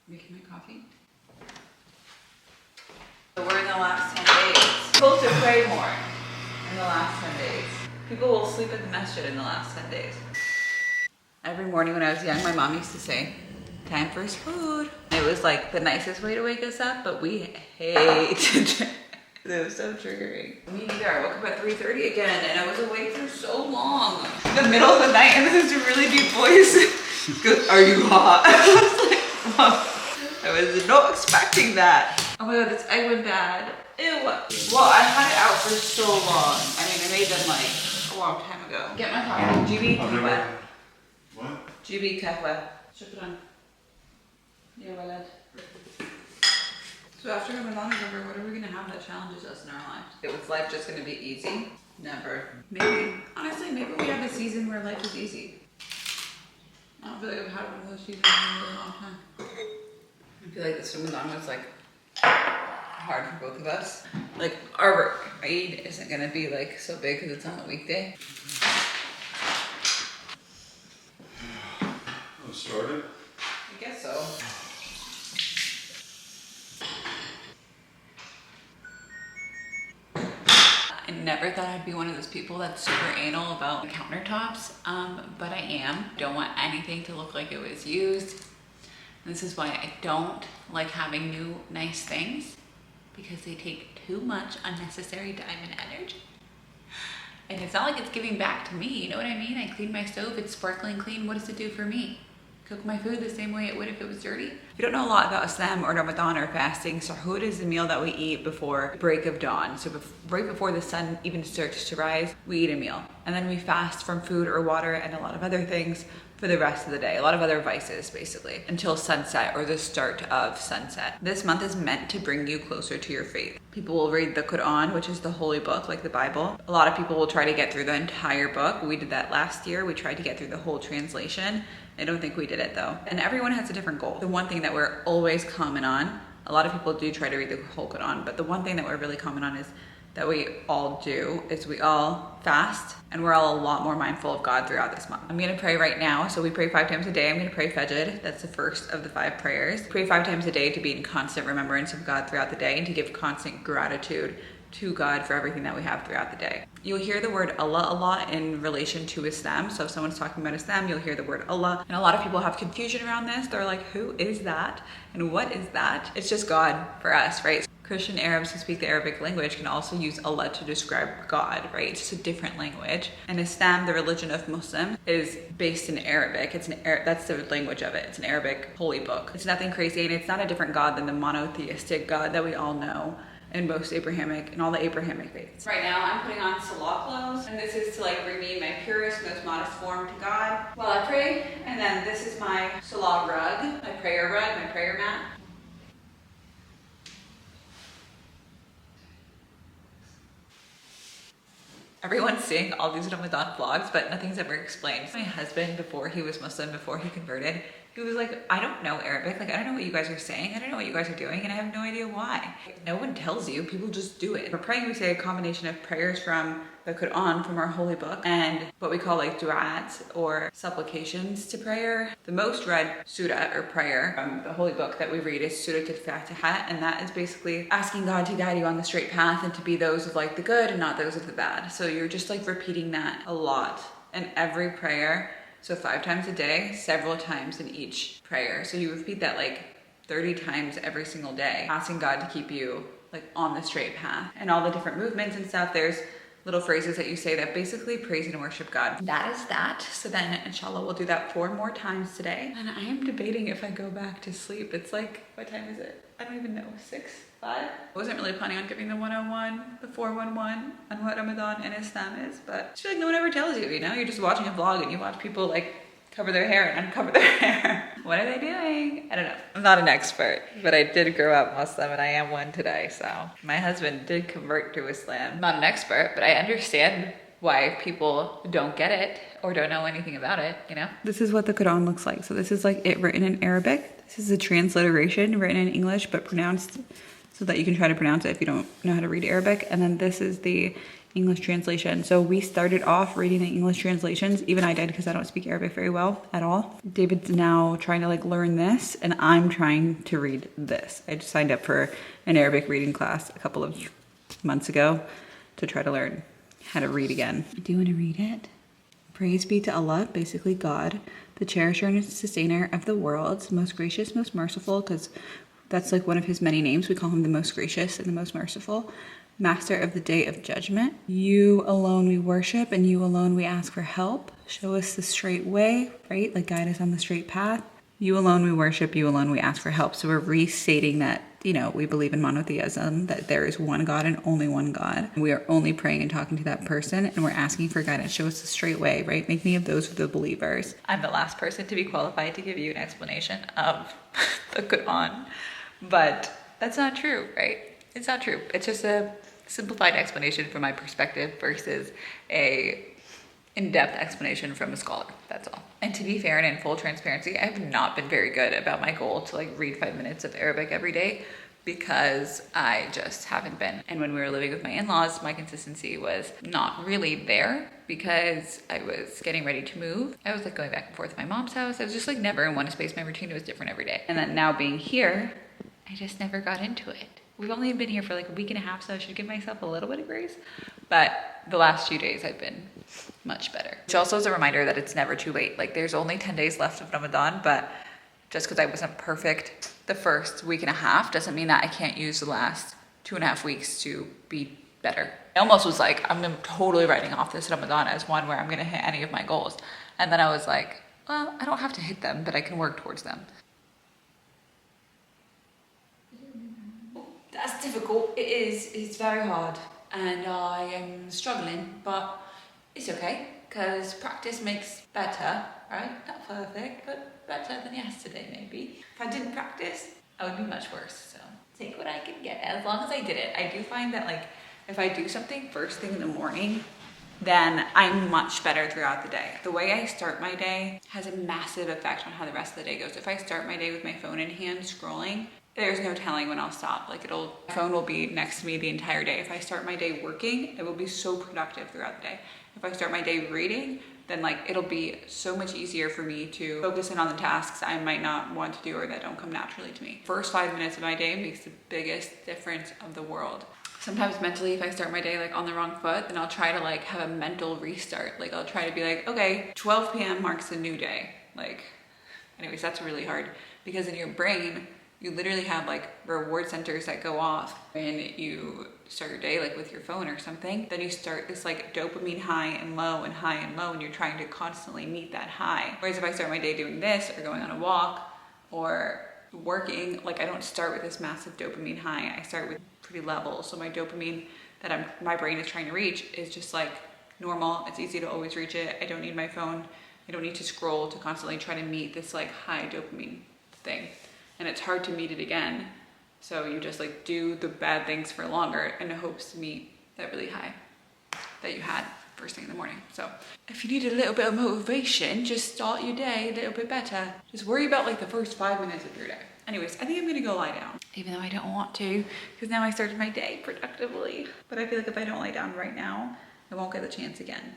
Making my coffee. So we're in the last 10 days. Supposed to pray more in the last 10 days. People will sleep in the masjid in the last 10 days. Every morning when I was young, my mom used to say, time for food. It was like the nicest way to wake us up, but we hated it. It was so triggering. Me neither. I woke up at 3:30 again and I was awake for so long. In the middle of the night, and this is a really deep voice. Goes, are you hot? I was like, Mom, I was not expecting that. Oh my god, this egg went bad. Ew. Well, I had it out for so long. I mean, I made them like a long time ago. Get my coffee. GB kahwa. What? GB kahwa. Shukran. Yeah, walad. So after Ramadan is over, what are we gonna have that challenges us in our lives? Was life just gonna be easy? Never. Maybe. Honestly, maybe we have a season where life is easy. I don't feel like I've had one of those seasons in a really long time. I feel like this Ramadan was like hard for both of us. Like our Eid isn't gonna be like so big because it's on a weekday. Started? I guess so. I never thought I'd be one of those people that's super anal about countertops, but I am. Don't want anything to look like it was used. And this is why I don't like having new nice things, because they take too much unnecessary time and energy. And it's not like it's giving back to me, you know what I mean? I clean my stove, it's sparkling clean. What does it do for me? Cook my food the same way it would if it was dirty. If you don't know a lot about Islam or Ramadan or fasting, sahur is the meal that we eat before break of dawn. So right before the sun even starts to rise, we eat a meal. And then we fast from food or water and a lot of other things for the rest of the day. A lot of other vices, basically, until sunset or the start of sunset. This month is meant to bring you closer to your faith. People will read the Quran, which is the holy book, like the Bible. A lot of people will try to get through the entire book. We did that last year. We tried to get through the whole translation. I don't think we did it though. And everyone has a different goal. The one thing that we're always common on, a lot of people do try to read the whole Quran, but the one thing that we're really common on is that we all do is we all fast, and we're all a lot more mindful of God throughout this month. I'm gonna pray right now. So we pray 5 times a day. I'm gonna pray Fajr. That's the first of the 5 prayers. Pray 5 times a day to be in constant remembrance of God throughout the day and to give constant gratitude to God for everything that we have throughout the day. You'll hear the word Allah a lot in relation to Islam. So if someone's talking about Islam, you'll hear the word Allah. And a lot of people have confusion around this. They're like, who is that? And what is that? It's just God for us, right? Christian Arabs who speak the Arabic language can also use Allah to describe God, right? It's just a different language. And Islam, the religion of Muslim, is based in Arabic. That's the language of it. It's an Arabic holy book. It's nothing crazy, and it's not a different God than the monotheistic God that we all know in most Abrahamic, in all the Abrahamic faiths. Right now, I'm putting on salah clothes, and this is to like bring me in my purest, most modest form to God while I pray. And then this is my salah rug, my prayer rug, my prayer mat. Everyone's seeing all these Ramadan vlogs, but nothing's ever explained. My husband, before he was Muslim, before he converted, he was like, I don't know Arabic. Like, I don't know what you guys are saying. I don't know what you guys are doing, and I have no idea why. No one tells you. People just do it. For praying, we say a combination of prayers from the Quran, from our holy book, and what we call like du'at or supplications to prayer. The most read surah or prayer from the holy book that we read is Surah al-Fatiha, and that is basically asking God to guide you on the straight path and to be those of like the good and not those of the bad. So you're just like repeating that a lot in every prayer. So 5 times a day, several times in each prayer. So you repeat that like 30 times every single day, asking God to keep you like on the straight path. And all the different movements and stuff, there's little phrases that you say that basically praise and worship God. That is that. So then inshallah, we'll do that 4 more times today. And I am debating if I go back to sleep. It's like, what time is it? I don't even know, 6, 5? I wasn't really planning on giving the 101, the 411 on what Ramadan in Islam is, but I feel like no one ever tells you, you know? You're just watching a vlog and you watch people like cover their hair and uncover their hair. What are they doing? I don't know. I'm not an expert, but I did grow up Muslim and I am one today, so. My husband did convert to Islam. I'm not an expert, but I understand why people don't get it or don't know anything about it, you know? This is what the Quran looks like. So this is like it written in Arabic. This is a transliteration written in English, but pronounced so that you can try to pronounce it if you don't know how to read Arabic. And then this is the English translation. So we started off reading the English translations. Even I did because I don't speak Arabic very well at all. David's now trying to like learn this and I'm trying to read this. I just signed up for an Arabic reading class a couple of months ago to try to learn how to read again. Do you want to read it? Praise be to Allah, basically God, the cherisher and sustainer of the worlds, most gracious, most merciful, because that's like one of his many names. We call him the most gracious and the most merciful. Master of the day of judgment. You alone we worship and you alone we ask for help. Show us the straight way, right? Like guide us on the straight path. You alone we worship, you alone we ask for help. So we're restating that, you know, we believe in monotheism, that there is one God and only one God. We are only praying and talking to that person and we're asking for guidance. Show us the straight way, right? Make me of those of the believers. I'm the last person to be qualified to give you an explanation of the Quran, but that's not true, right? It's not true. It's just a simplified explanation from my perspective versus a in-depth explanation from a scholar. That's all. And to be fair and in full transparency, I have not been very good about my goal to like read 5 minutes of Arabic every day because I just haven't been. And when we were living with my in-laws, my consistency was not really there because I was getting ready to move. I was like going back and forth to my mom's house. I was just like never in one space. My routine was different every day. And then now being here, I just never got into it. We've only been here for like a week and a half, so I should give myself a little bit of grace. But the last few days I've been much better. Which also is a reminder that it's never too late. Like there's only 10 days left of Ramadan, but just because I wasn't perfect the first week and a half doesn't mean that I can't use the last 2.5 weeks to be better. I almost was like, I'm totally writing off this Ramadan as one where I'm gonna hit any of my goals. And then I was like, well, I don't have to hit them, but I can work towards them. That's difficult. It is. It's very hard. And I am struggling, but it's okay because practice makes better, right? Not perfect, but better than yesterday maybe. If I didn't practice, I would be much worse. So take what I can get as long as I did it. I do find that like if I do something first thing in the morning, then I'm much better throughout the day. The way I start my day has a massive effect on how the rest of the day goes. If I start my day with my phone in hand scrolling, there's no telling when I'll stop. Like my phone will be next to me the entire day. If I start my day working, it will be so productive throughout the day. If I start my day reading, then like it'll be so much easier for me to focus in on the tasks I might not want to do or that don't come naturally to me. First 5 minutes of my day makes the biggest difference of the world. Sometimes mentally, if I start my day like on the wrong foot, then I'll try to like have a mental restart. Like I'll try to be like, okay, 12 p.m. marks a new day. Like, anyways, that's really hard because in your brain, you literally have like reward centers that go off when you start your day like with your phone or something. Then you start this like dopamine high and low and high and low and you're trying to constantly meet that high. Whereas if I start my day doing this or going on a walk or working, like I don't start with this massive dopamine high. I start with pretty level. So my dopamine that my brain is trying to reach is just like normal. It's easy to always reach it. I don't need my phone. I don't need to scroll to constantly try to meet this like high dopamine thing. And it's hard to meet it again. So you just like do the bad things for longer in hopes to meet that really high that you had first thing in the morning. So if you need a little bit of motivation, just start your day a little bit better. Just worry about like the first 5 minutes of your day. Anyways, I think I'm gonna go lie down. Even though I don't want to, because now I started my day productively. But I feel like if I don't lie down right now, I won't get the chance again.